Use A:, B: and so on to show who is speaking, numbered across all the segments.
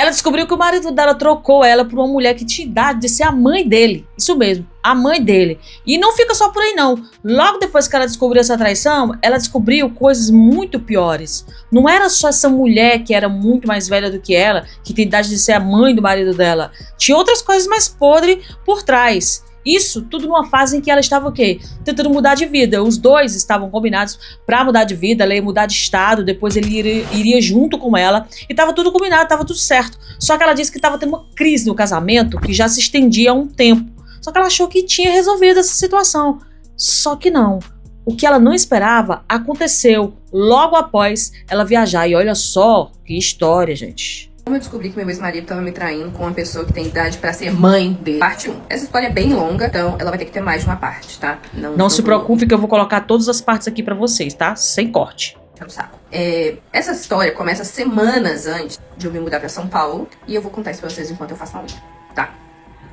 A: Ela descobriu que o marido dela trocou ela por uma mulher que tinha idade de ser a mãe dele. Isso mesmo, a mãe dele. E não fica só por aí não. Logo depois que ela descobriu essa traição, ela descobriu coisas muito piores. Não era só essa mulher que era muito mais velha do que ela, que tinha idade de ser a mãe do marido dela. Tinha outras coisas mais podres por trás. Isso tudo numa fase em que ela estava o quê? Tentando mudar de vida. Os dois estavam combinados para mudar de vida, ela ia mudar de estado, depois ele iria junto com ela. E estava tudo combinado, estava tudo certo. Só que ela disse que estava tendo uma crise no casamento que já se estendia há um tempo. Só que ela achou que tinha resolvido essa situação. Só que não. O que ela não esperava aconteceu logo após ela viajar. E olha só que história, gente.
B: Como eu descobri que meu ex-marido estava me traindo com uma pessoa que tem idade pra ser mãe dele. Parte 1. Essa história é bem longa, então ela vai ter que ter mais de uma parte, tá?
A: Não se preocupe que eu vou colocar todas as partes aqui pra vocês, tá? Sem corte.
B: Saco. Essa história começa semanas antes de eu me mudar pra São Paulo. E eu vou contar isso pra vocês enquanto eu faço uma unha, tá?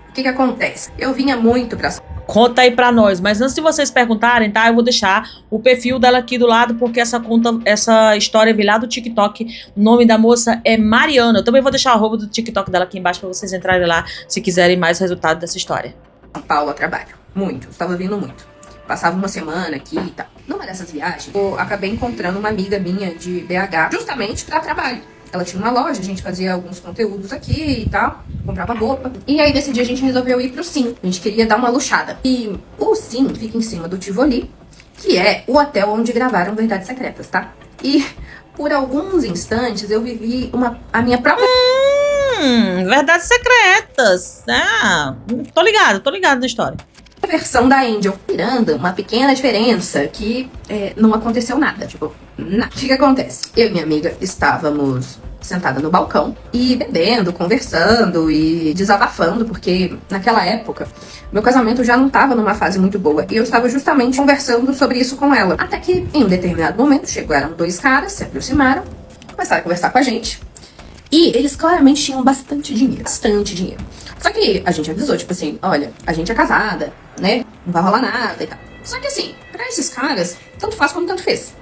B: O que acontece? Eu vinha muito pra...
A: Conta aí pra nós, mas antes de vocês perguntarem, tá? Eu vou deixar o perfil dela aqui do lado, porque essa história veio lá do TikTok. O nome da moça é Mariana. Eu também vou deixar o arroba do TikTok dela aqui embaixo pra vocês entrarem lá, se quiserem mais resultado dessa história.
B: São Paulo a trabalho. Muito. Estava vindo muito. Passava uma semana aqui e tal. Numa dessas viagens, eu acabei encontrando uma amiga minha de BH, justamente pra trabalho. Ela tinha uma loja, a gente fazia alguns conteúdos aqui e tal, comprava roupa. E aí, nesse dia, a gente resolveu ir pro Sim. A gente queria dar uma luxada. E o Sim fica em cima do Tivoli, que é o hotel onde gravaram Verdades Secretas, tá? E por alguns instantes, eu vivi a minha própria...
A: Verdades Secretas. Ah, tô ligado na história.
B: Versão da Angel, tirando uma pequena diferença que não aconteceu nada, tipo, nada. O que acontece? Eu e minha amiga estávamos sentada no balcão e bebendo, conversando e desabafando, porque naquela época meu casamento já não estava numa fase muito boa e eu estava justamente conversando sobre isso com ela. Até que em um determinado momento chegaram dois caras, se aproximaram, começaram a conversar com a gente e eles claramente tinham bastante dinheiro. Só que a gente avisou, tipo assim, olha, a gente é casada, né? Não vai rolar nada e tal. Só que assim, pra esses caras, tanto faz como tanto fez,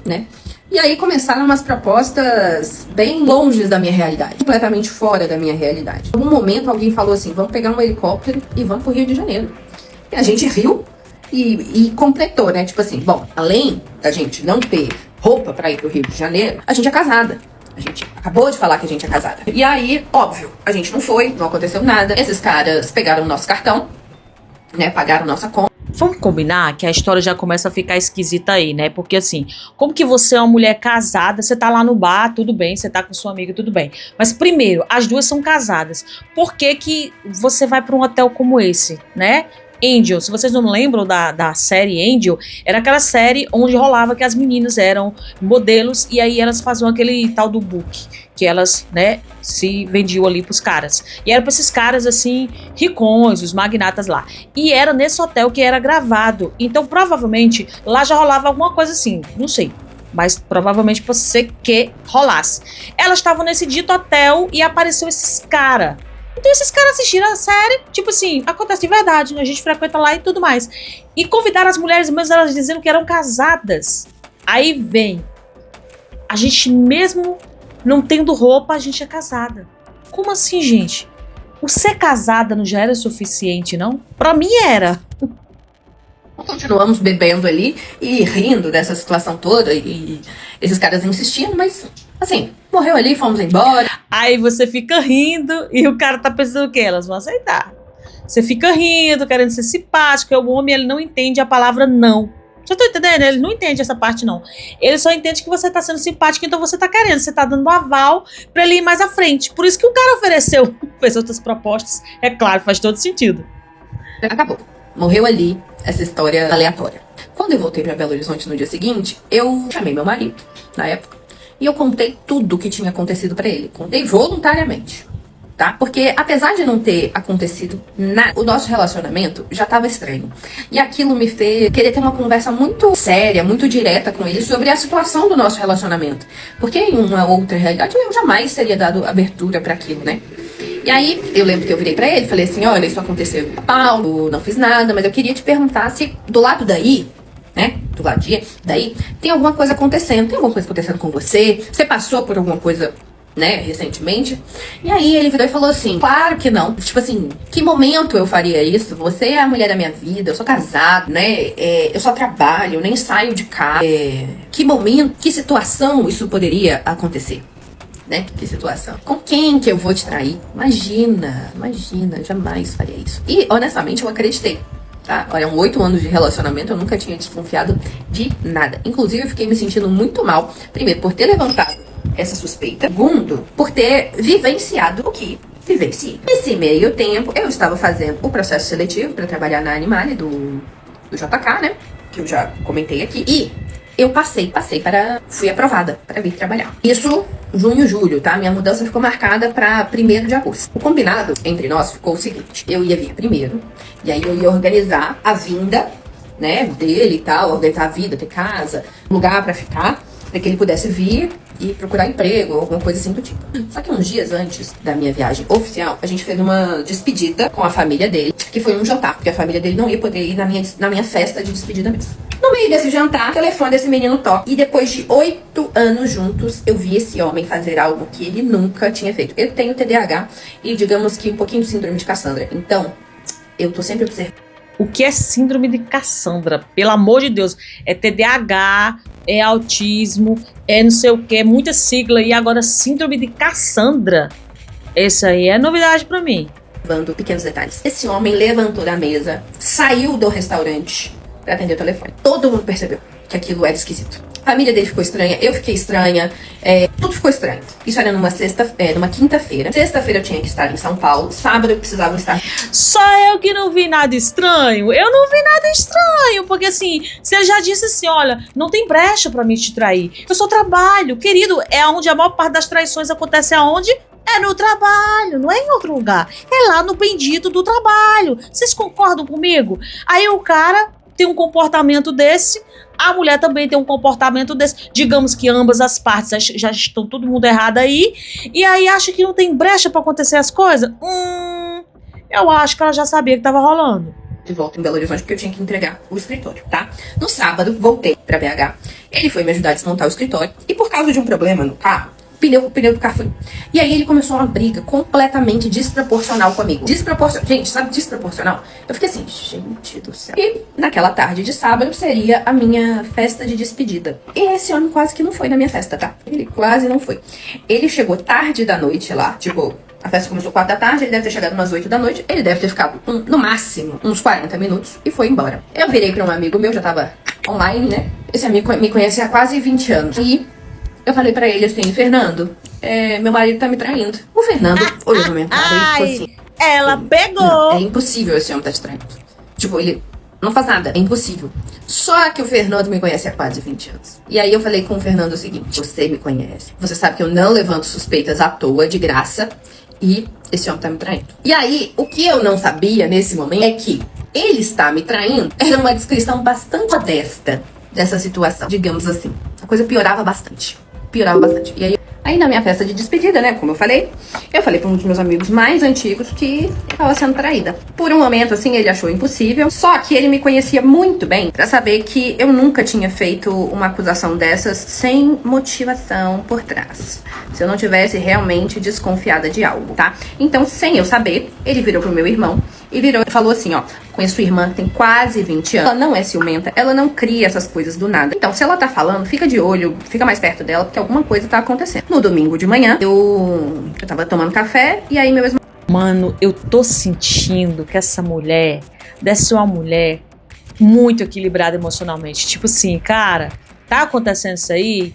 B: né? E aí começaram umas propostas bem longe da minha realidade, completamente fora da minha realidade. Em algum momento alguém falou assim, vamos pegar um helicóptero e vamos pro Rio de Janeiro. E a gente riu e completou, né? Tipo assim, bom, além da gente não ter roupa pra ir pro Rio de Janeiro, a gente é casada. A gente acabou de falar que a gente é casada. E aí, óbvio, a gente não foi, não aconteceu nada. Esses caras pegaram o nosso cartão, né? Pagaram nossa conta.
A: Vamos combinar que a história já começa a ficar esquisita aí, né? Porque assim, como que você é uma mulher casada, você tá lá no bar, tudo bem, você tá com sua amiga, tudo bem. Mas primeiro, as duas são casadas. Por que que você vai pra um hotel como esse, né? Angel, se vocês não lembram da série Angel, era aquela série onde rolava que as meninas eram modelos e aí elas faziam aquele tal do book, que elas, né, se vendiam ali pros caras. E era pra esses caras, assim, ricões, os magnatas lá. E era nesse hotel que era gravado. Então, provavelmente, lá já rolava alguma coisa assim, não sei. Mas provavelmente pode ser que rolasse. Elas estavam nesse dito hotel e apareceu esses caras. Então esses caras assistiram a série, tipo assim, acontece de verdade, né? A gente frequenta lá e tudo mais. E convidaram as mulheres, mesmo elas dizendo que eram casadas. Aí vem, a gente mesmo não tendo roupa, a gente é casada. Como assim, gente? O ser casada não já era suficiente, não? Pra mim era.
B: Continuamos bebendo ali e rindo dessa situação toda e esses caras insistindo, mas assim, morreu ali, fomos embora.
A: Aí você fica rindo e o cara tá pensando o quê? Elas vão aceitar. Você fica rindo, querendo ser simpático, o homem ele não entende a palavra não. Você tá entendendo? Ele não entende essa parte não. Ele só entende que você tá sendo simpático, então você tá querendo, você tá dando um aval pra ele ir mais à frente. Por isso que o cara ofereceu, fez outras propostas, é claro, faz todo sentido.
B: Acabou. Morreu ali essa história aleatória. Quando eu voltei pra Belo Horizonte no dia seguinte, eu chamei meu marido, na época, e eu contei tudo o que tinha acontecido pra ele. Contei voluntariamente, tá? Porque apesar de não ter acontecido nada, o nosso relacionamento já tava estranho. E aquilo me fez querer ter uma conversa muito séria, muito direta com ele sobre a situação do nosso relacionamento. Porque em uma outra realidade eu jamais teria dado abertura pra aquilo, né? E aí, eu lembro que eu virei pra ele e falei assim, olha, isso aconteceu em Paulo, não fiz nada, mas eu queria te perguntar se do lado daí, né, do lado daí, tem alguma coisa acontecendo, tem alguma coisa acontecendo com você? Você passou por alguma coisa né, recentemente. E aí ele virou e falou assim, claro que não. Tipo assim, que momento eu faria isso? Você é a mulher da minha vida, eu sou casado, né? Eu só trabalho, eu nem saio de casa. Que momento, que situação isso poderia acontecer? Né? Que situação? Com quem que eu vou te trair? Imagina, jamais faria isso. E honestamente eu acreditei. Tá? Olha, 8 anos de relacionamento, eu nunca tinha desconfiado de nada. Inclusive, eu fiquei me sentindo muito mal. Primeiro, por ter levantado essa suspeita. Segundo, por ter vivenciado o que vivenciei. Nesse meio tempo, eu estava fazendo o processo seletivo para trabalhar na Animale do JK, né? Que eu já comentei aqui. E eu fui aprovada para vir trabalhar. Isso, junho, julho, tá? Minha mudança ficou marcada para 1º de agosto. O combinado entre nós ficou o seguinte: eu ia vir primeiro, e aí eu ia organizar a vinda, né, dele e tal, organizar a vida, ter casa, lugar para ficar, para que ele pudesse vir e procurar emprego, alguma coisa assim do tipo. Só que uns dias antes da minha viagem oficial, a gente fez uma despedida com a família dele, que foi um jantar, porque a família dele não ia poder ir na minha festa de despedida mesmo. No meio desse jantar, o telefone desse menino toca. E depois de 8 anos juntos, eu vi esse homem fazer algo que ele nunca tinha feito. Eu tenho TDAH e, digamos que, um pouquinho de síndrome de Cassandra. Então, eu tô sempre observando.
A: O que é síndrome de Cassandra? Pelo amor de Deus. É TDAH, é autismo, é não sei o que, muita sigla. E agora síndrome de Cassandra. Essa aí é novidade pra mim.
B: Pequenos detalhes. Esse homem levantou da mesa, saiu do restaurante pra atender o telefone. Todo mundo percebeu que aquilo era esquisito. A família dele ficou estranha, eu fiquei estranha, tudo ficou estranho. Isso era numa quinta-feira. Sexta-feira eu tinha que estar em São Paulo, sábado eu precisava estar.
A: Só eu que não vi nada estranho? Eu não vi nada estranho, porque assim, você já disse assim, olha, não tem brecha pra mim te trair. Eu só trabalho, querido, é onde a maior parte das traições acontece aonde? É no trabalho, não é em outro lugar. É lá no bendito do trabalho. Vocês concordam comigo? Aí o cara tem um comportamento desse, a mulher também tem um comportamento desse. Digamos que ambas as partes já estão todo mundo errado aí, e aí acha que não tem brecha pra acontecer as coisas? Eu acho que ela já sabia que tava rolando.
B: De volta em Belo Horizonte porque eu tinha que entregar o escritório, tá? No sábado, voltei pra BH. Ele foi me ajudar a desmontar o escritório, e por causa de um problema no carro, o pneu do carro foi. E aí ele começou uma briga completamente desproporcional comigo. Gente, sabe desproporcional? Eu fiquei assim, gente do céu. E naquela tarde de sábado seria a minha festa de despedida. E esse homem quase que não foi na minha festa, tá? Ele quase não foi. Ele chegou tarde da noite lá, tipo, a festa começou 4 da tarde, ele deve ter chegado umas 8 da noite, ele deve ter ficado, no máximo, uns 40 minutos e foi embora. Eu virei pra um amigo meu, já tava online, né? Esse amigo me conhece há quase 20 anos. E eu falei pra ele assim, Fernando, meu marido tá me traindo. O Fernando olhou pra minha cara e ficou assim.
A: Ela pegou.
B: Não, é impossível esse homem tá te traindo. Tipo, ele não faz nada, é impossível. Só que o Fernando me conhece há quase 20 anos. E aí eu falei com o Fernando o seguinte, você me conhece, você sabe que eu não levanto suspeitas à toa, de graça, e esse homem tá me traindo. E aí, o que eu não sabia nesse momento é que ele está me traindo era uma descrição bastante modesta dessa situação, digamos assim. A coisa piorava bastante. E aí na minha festa de despedida, né, como eu falei pra um dos meus amigos mais antigos que eu tava sendo traída. Por um momento, assim, ele achou impossível, só que ele me conhecia muito bem pra saber que eu nunca tinha feito uma acusação dessas sem motivação por trás. Se eu não tivesse realmente desconfiada de algo, tá? Então, sem eu saber, ele virou pro meu irmão e falou assim, ó, conheço sua irmã, tem quase 20 anos, ela não é ciumenta, ela não cria essas coisas do nada. Então, se ela tá falando, fica de olho, fica mais perto dela, porque alguma coisa tá acontecendo. No domingo de manhã, eu tava tomando café, e aí meu ex...
A: Mano, eu tô sentindo que essa mulher deve ser uma mulher muito equilibrada emocionalmente. Tipo assim, cara, tá acontecendo isso aí,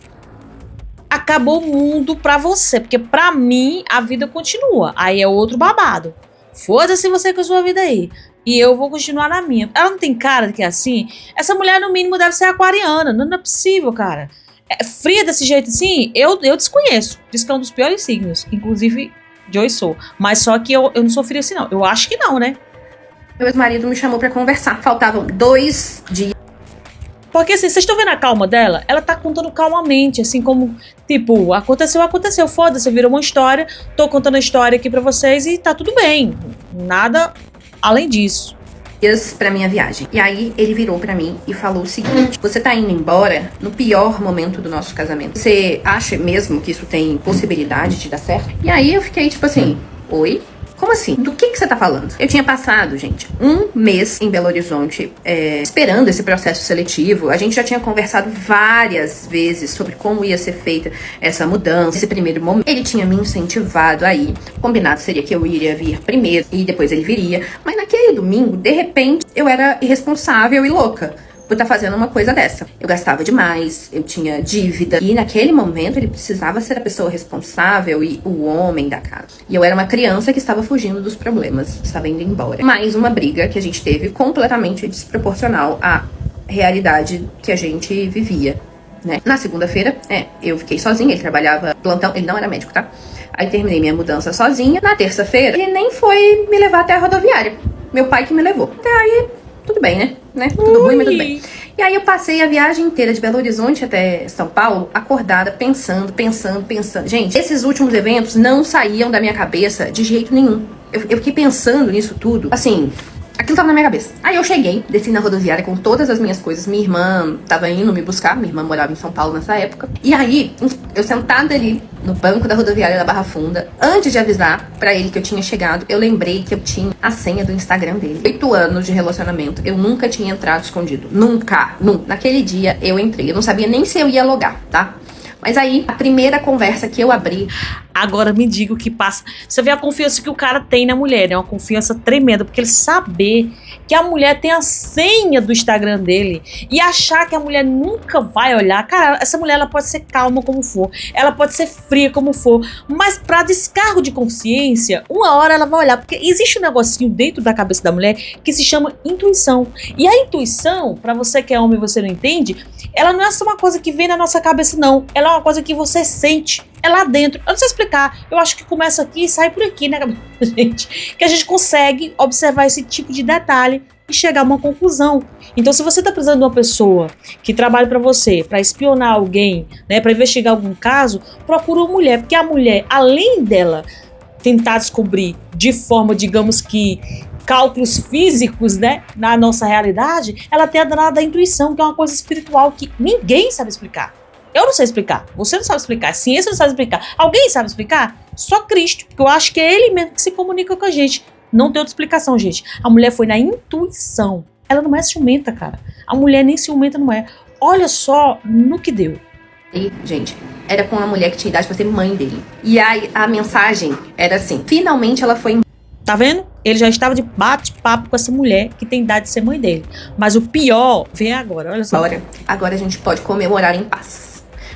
A: acabou o mundo pra você, porque pra mim a vida continua. Aí é outro babado. Foda-se você com a sua vida aí. E eu vou continuar na minha. Ela não tem cara de que é assim? Essa mulher, no mínimo, deve ser aquariana. Não é possível, cara. É fria desse jeito assim? Eu desconheço. Diz que é um dos piores signos. Inclusive, Joy sou. Mas só que eu não sou fria assim, não. Eu acho que não, né?
B: Meu ex-marido me chamou pra conversar. Faltavam 2 dias.
A: Porque assim, vocês estão vendo a calma dela? Ela tá contando calmamente, assim como, tipo, aconteceu, foda-se, virou uma história, tô contando a história aqui pra vocês e tá tudo bem. Nada além disso.
B: dias pra minha viagem. E aí ele virou pra mim e falou o seguinte: você tá indo embora no pior momento do nosso casamento. Você acha mesmo que isso tem possibilidade de dar certo? E aí eu fiquei tipo assim, oi? Como assim? Do que você tá falando? Eu tinha passado, gente, um mês em Belo Horizonte esperando esse processo seletivo. A gente já tinha conversado várias vezes sobre como ia ser feita essa mudança. Esse primeiro momento, ele tinha me incentivado aí. O combinado seria que eu iria vir primeiro e depois ele viria. Mas naquele domingo, de repente, eu era irresponsável e louca por estar fazendo uma coisa dessa. Eu gastava demais, eu tinha dívida. E naquele momento ele precisava ser a pessoa responsável e o homem da casa. E eu era uma criança que estava fugindo dos problemas, estava indo embora. Mais uma briga que a gente teve completamente desproporcional à realidade que a gente vivia, né? Na segunda-feira, eu fiquei sozinha, ele trabalhava plantão, ele não era médico, tá? Aí terminei minha mudança sozinha. Na terça-feira, ele nem foi me levar até a rodoviária. Meu pai que me levou. Até aí, tudo bem, né? Tudo ruim, mas tudo bem. E aí eu passei a viagem inteira de Belo Horizonte até São Paulo, acordada, pensando. Gente, esses últimos eventos não saíam da minha cabeça de jeito nenhum. Eu fiquei pensando nisso tudo, assim, aquilo tava na minha cabeça. Aí eu cheguei, desci na rodoviária com todas as minhas coisas. Minha irmã tava indo me buscar, minha irmã morava em São Paulo nessa época. E aí, eu sentada ali no banco da rodoviária da Barra Funda, antes de avisar pra ele que eu tinha chegado, eu lembrei que eu tinha a senha do Instagram dele. 8 anos de relacionamento, eu nunca tinha entrado escondido. Nunca. Naquele dia eu entrei, eu não sabia nem se eu ia logar, tá? Mas aí, a primeira conversa que eu abri...
A: Agora me diga o que passa. Você vê a confiança que o cara tem na mulher, né? Uma confiança tremenda, porque ele saber que a mulher tem a senha do Instagram dele e achar que a mulher nunca vai olhar. Cara, essa mulher, ela pode ser calma como for, ela pode ser fria como for, mas pra descargo de consciência, uma hora ela vai olhar, porque existe um negocinho dentro da cabeça da mulher que se chama intuição. E a intuição, pra você que é homem e você não entende, ela não é só uma coisa que vem na nossa cabeça, não. Ela é uma coisa que você sente. É lá dentro. Eu não sei explicar. Eu acho que começa aqui e sai por aqui, né, gente? Que a gente consegue observar esse tipo de detalhe e chegar a uma conclusão. Então, se você tá precisando de uma pessoa que trabalhe pra você, pra espionar alguém, né, pra investigar algum caso, procura uma mulher. Porque a mulher, além dela tentar descobrir de forma, digamos que, cálculos físicos, né, na nossa realidade, ela tem a danada da intuição, que é uma coisa espiritual que ninguém sabe explicar. Eu não sei explicar, você não sabe explicar, a ciência não sabe explicar. Alguém sabe explicar? Só Cristo, porque eu acho que é ele mesmo que se comunica com a gente. Não tem outra explicação, gente. A mulher foi na intuição. Ela não é ciumenta, cara. A mulher nem ciumenta não é. Olha só no que deu.
B: E, gente, era com uma mulher que tinha idade pra ser mãe dele. E aí a mensagem era assim: finalmente ela foi.
A: Tá vendo? Ele já estava de bate-papo com essa mulher que tem idade de ser mãe dele. Mas o pior vem agora, olha só.
B: Agora a gente pode comemorar em paz.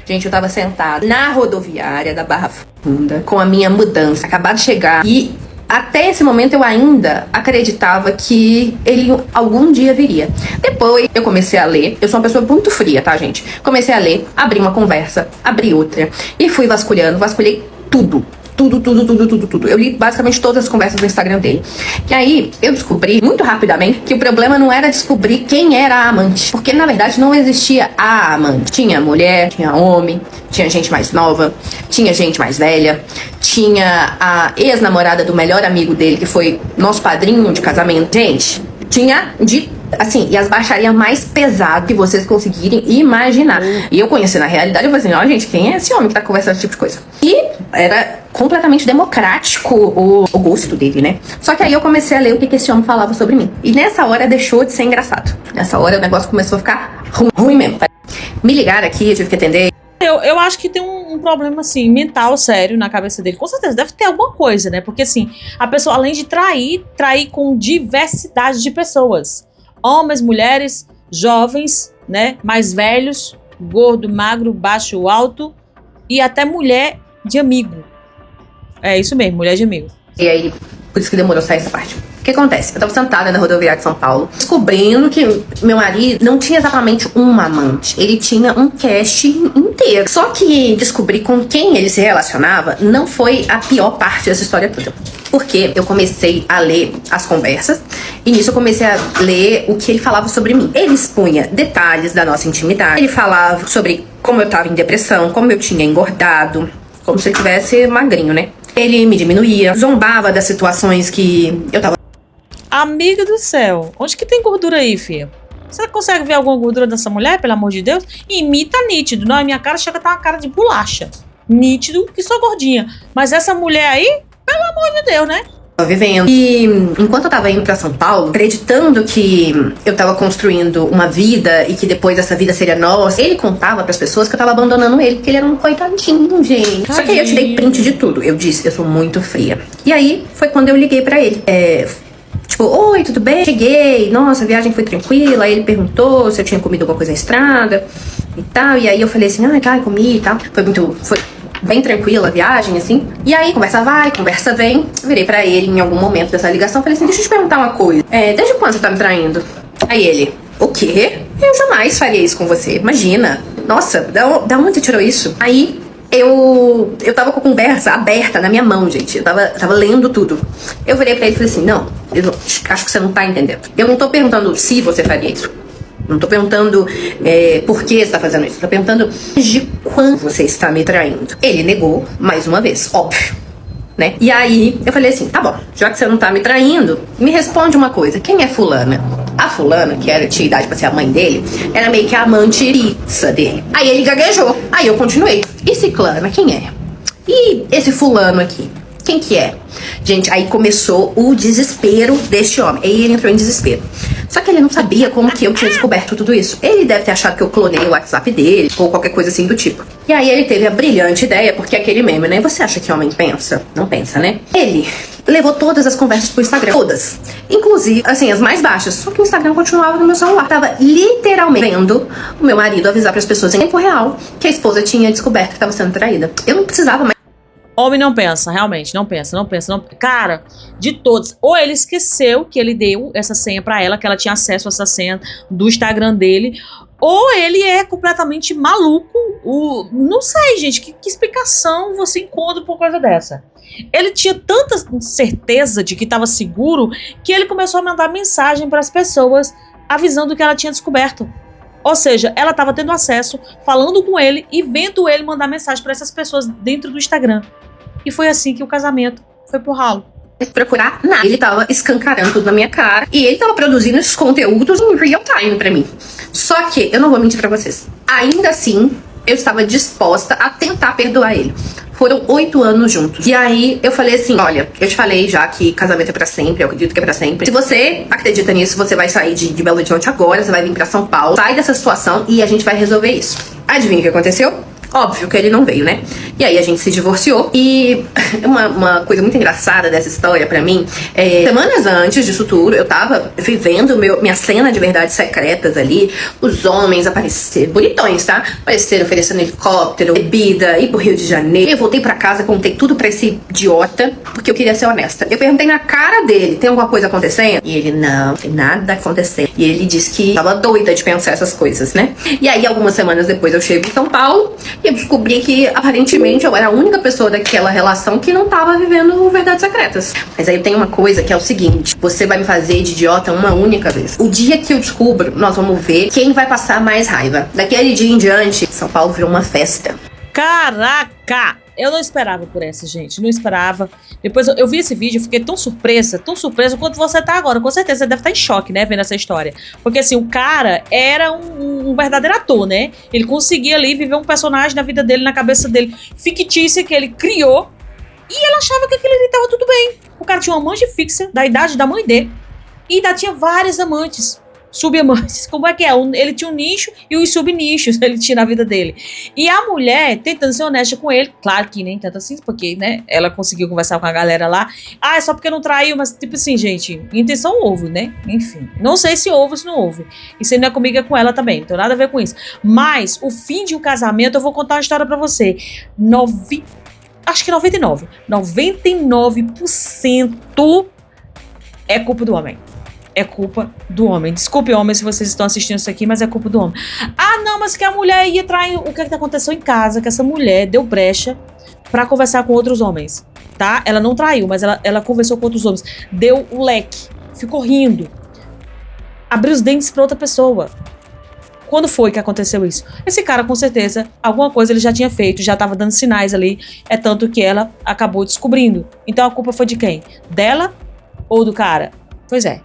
B: Gente, eu tava sentada na rodoviária da Barra Funda com a minha mudança, acabado de chegar. E até esse momento eu ainda acreditava que ele algum dia viria. Depois eu comecei a ler. Eu sou uma pessoa muito fria, tá, gente? Comecei a ler, abri uma conversa, abri outra. E fui vasculhando, vasculhei tudo. Tudo. Eu li basicamente todas as conversas do Instagram dele. E aí, eu descobri muito rapidamente que o problema não era descobrir quem era a amante. Porque, na verdade, não existia a amante. Tinha mulher, tinha homem, tinha gente mais nova, tinha gente mais velha, tinha a ex-namorada do melhor amigo dele, que foi nosso padrinho de casamento. Gente, tinha de... assim, e as baixarias mais pesadas que vocês conseguirem imaginar. E eu conhecendo a realidade, eu falei assim, ó, gente, quem é esse homem que tá conversando esse tipo de coisa? E era completamente democrático o gosto dele, né? Só que aí eu comecei a ler o que esse homem falava sobre mim. E nessa hora deixou de ser engraçado. Nessa hora o negócio começou a ficar ruim mesmo. Me ligaram aqui, eu tive que atender.
A: Eu acho que tem um problema, assim, mental sério na cabeça dele. Com certeza, deve ter alguma coisa, né? Porque, assim, a pessoa, além de trair com diversidade de pessoas. Homens, mulheres, jovens, né? Mais velhos, gordo, magro, baixo, alto. E até mulher de amigo. É isso mesmo, mulher de amigo.
B: E aí, por isso que demorou a sair essa parte. O que acontece? Eu tava sentada na rodoviária de São Paulo, descobrindo que meu marido não tinha exatamente uma amante. Ele tinha um cast inteiro. Só que descobrir com quem ele se relacionava não foi a pior parte dessa história toda. Porque eu comecei a ler as conversas e nisso eu comecei a ler o que ele falava sobre mim. Ele expunha detalhes da nossa intimidade. Ele falava sobre como eu tava em depressão, como eu tinha engordado, como se eu tivesse magrinho, né? Ele me diminuía, zombava das situações que eu tava...
A: Amiga do céu, onde que tem gordura aí, filha? Você consegue ver alguma gordura dessa mulher, pelo amor de Deus? Imita nítido. Não, a minha cara chega a estar uma cara de bolacha. Nítido que sou gordinha. Mas essa mulher aí, pelo amor de Deus, né?
B: Vivendo. E enquanto eu tava indo pra São Paulo, acreditando que eu tava construindo uma vida e que depois essa vida seria nossa, ele contava pras pessoas que eu tava abandonando ele, porque ele era um coitadinho, gente. Só que aí eu tirei print de tudo. Eu disse, eu sou muito fria. E aí foi quando eu liguei pra ele. Tipo, oi, tudo bem? Cheguei, nossa, a viagem foi tranquila. Aí ele perguntou se eu tinha comido alguma coisa na estrada e tal. E aí eu falei assim, comi e tal. Foi bem tranquila a viagem, assim. E aí, conversa vai, conversa vem. Eu virei pra ele em algum momento dessa ligação. Falei assim, deixa eu te perguntar uma coisa. Desde quando você tá me traindo? Aí ele, o quê? Eu jamais faria isso com você. Imagina. Nossa, da onde você tirou isso? Aí, eu tava com a conversa aberta na minha mão, gente. Eu tava lendo tudo. Eu virei pra ele e falei assim, não, eu acho que você não tá entendendo. Eu não tô perguntando se você faria isso. Não tô perguntando por que você tá fazendo isso. Tô perguntando de quando você está me traindo. Ele negou, mais uma vez, óbvio, né? E aí, eu falei assim, tá bom, já que você não tá me traindo, me responde uma coisa. Quem é fulana? A fulana, que tinha idade pra ser a mãe dele, era meio que a amante pizza dele. Aí ele gaguejou. Aí eu continuei. E ciclana, quem é? E esse fulano aqui? Quem que é? Gente, aí começou o desespero deste homem. Aí ele entrou em desespero. Só que ele não sabia como que eu tinha descoberto tudo isso. Ele deve ter achado que eu clonei o WhatsApp dele, ou qualquer coisa assim do tipo. E aí ele teve a brilhante ideia, porque aquele meme, né? Você acha que homem pensa? Não pensa, né? Ele levou todas as conversas pro Instagram. Todas. Inclusive, assim, as mais baixas. Só que o Instagram continuava no meu celular. Tava literalmente vendo o meu marido avisar pras pessoas em tempo real que a esposa tinha descoberto que tava sendo traída. Eu não precisava mais.
A: Homem não pensa, realmente, não pensa. Cara, de todos, ou ele esqueceu que ele deu essa senha pra ela, que ela tinha acesso a essa senha do Instagram dele, ou ele é completamente maluco. Não sei, gente, que explicação você encontra por coisa dessa? Ele tinha tanta certeza de que estava seguro que ele começou a mandar mensagem para as pessoas avisando que ela tinha descoberto. Ou seja, ela estava tendo acesso, falando com ele e vendo ele mandar mensagem para essas pessoas dentro do Instagram. E foi assim que o casamento foi pro ralo.
B: Procurar nada. Ele tava escancarando tudo na minha cara. E ele tava produzindo esses conteúdos em real time pra mim. Só que, eu não vou mentir pra vocês, ainda assim, eu estava disposta a tentar perdoar ele. Foram 8 anos juntos. E aí, eu falei assim, olha, eu te falei já que casamento é pra sempre, eu acredito que é pra sempre. Se você acredita nisso, você vai sair de Belo Horizonte agora, você vai vir pra São Paulo, sai dessa situação e a gente vai resolver isso. Adivinha o que aconteceu? Óbvio que ele não veio, né? E aí a gente se divorciou. E uma coisa muito engraçada dessa história pra mim, semanas antes disso tudo, eu tava vivendo minha cena de verdades secretas ali. Os homens apareceram, bonitões, tá? Apareceram oferecendo helicóptero, bebida, ir pro Rio de Janeiro. Eu voltei pra casa, contei tudo pra esse idiota, porque eu queria ser honesta. Eu perguntei na cara dele, tem alguma coisa acontecendo? E ele, não, tem nada acontecendo. E ele disse que tava doida de pensar essas coisas, né? E aí, algumas semanas depois, eu chego em São Paulo e eu descobri que, aparentemente, eu era a única pessoa daquela relação que não tava vivendo verdades secretas. Mas aí tem uma coisa que é o seguinte, você vai me fazer de idiota uma única vez. O dia que eu descubro, nós vamos ver quem vai passar mais raiva. Daquele dia em diante, São Paulo virou uma festa.
A: Caraca! Eu não esperava por essa, gente. Não esperava. Depois eu vi esse vídeo, eu fiquei tão surpresa quanto você tá agora. Com certeza você deve estar em choque, né, vendo essa história. Porque assim, o cara era um verdadeiro ator, né? Ele conseguia ali viver um personagem na vida dele, na cabeça dele, fictícia, que ele criou. E ele achava que aquilo ali tava tudo bem. O cara tinha uma amante fixa, da idade da mãe dele. E ainda tinha várias amantes. Subamantes, como é que é? Ele tinha um nicho e os subnichos ele tinha na vida dele. E a mulher tentando ser honesta com ele, claro que nem tanto assim, porque, né, ela conseguiu conversar com a galera lá. Ah, é só porque não traiu, mas tipo assim, gente, intenção houve, né? Enfim, não sei se houve ou se não houve. E se não é comigo, é com ela também, não tem nada a ver com isso. Mas, o fim de um casamento, eu vou contar uma história pra você. Acho que 99% é culpa do homem. É culpa do homem. Desculpe, homem, se vocês estão assistindo isso aqui, mas é culpa do homem. Ah, não, mas que a mulher ia trair. O que aconteceu em casa? Que essa mulher deu brecha pra conversar com outros homens, tá? Ela não traiu, mas ela conversou com outros homens. Deu o leque. Ficou rindo. Abriu os dentes pra outra pessoa. Quando foi que aconteceu isso? Esse cara, com certeza, alguma coisa ele já tinha feito, já tava dando sinais ali. É tanto que ela acabou descobrindo. Então a culpa foi de quem? Dela ou do cara? Pois é.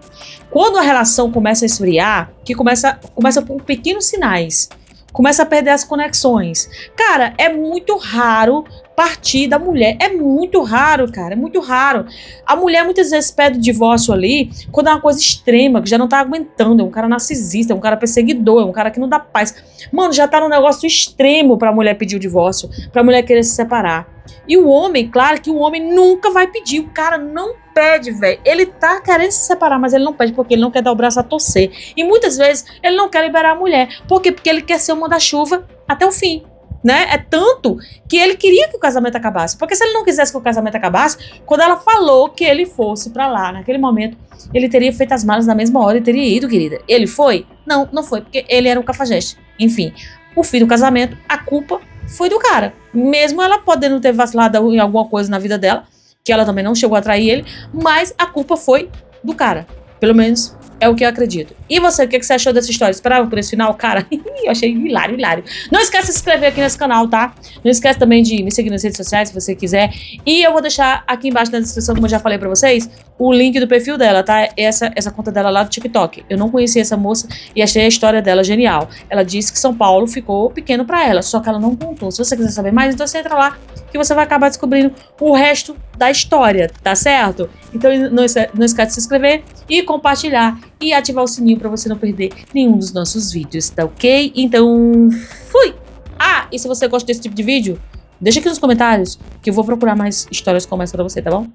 A: Quando a relação começa a esfriar, que começa por pequenos sinais, começa a perder as conexões. Cara, é muito raro partir da mulher. É muito raro, cara. É muito raro. A mulher muitas vezes pede o divórcio ali quando é uma coisa extrema, que já não tá aguentando. É um cara narcisista, é um cara perseguidor, é um cara que não dá paz. Mano, já tá num negócio extremo pra mulher pedir o divórcio, pra mulher querer se separar. E o homem, claro que o homem nunca vai pedir. O cara não pede, velho. Ele tá querendo se separar, mas ele não pede porque ele não quer dar o braço a torcer. E muitas vezes ele não quer liberar a mulher. Por quê? Porque ele quer ser o manda-chuva até o fim. Né? É tanto que ele queria que o casamento acabasse. Porque se ele não quisesse que o casamento acabasse, quando ela falou que ele fosse pra lá, naquele momento, ele teria feito as malas na mesma hora e teria ido, querida. Ele foi? Não, não foi, porque ele era um cafajeste. Enfim, o fim do casamento, a culpa foi do cara. Mesmo ela podendo ter vacilado em alguma coisa na vida dela, que ela também não chegou a trair ele, mas a culpa foi do cara. Pelo menos é o que eu acredito. E você, o que você achou dessa história? Esperava por esse final? Cara, eu achei hilário, hilário. Não esquece de se inscrever aqui nesse canal, tá? Não esquece também de me seguir nas redes sociais, se você quiser. E eu vou deixar aqui embaixo na descrição, como eu já falei pra vocês, o link do perfil dela, tá? Essa conta dela lá do TikTok. Eu não conhecia essa moça e achei a história dela genial. Ela disse que São Paulo ficou pequeno pra ela, só que ela não contou. Se você quiser saber mais, então você entra lá que você vai acabar descobrindo o resto da história, tá certo? Então não esquece de se inscrever e compartilhar e ativar o sininho pra você não perder nenhum dos nossos vídeos, tá ok? Então, fui! Ah, e se você gosta desse tipo de vídeo, deixa aqui nos comentários que eu vou procurar mais histórias como essa pra você, tá bom?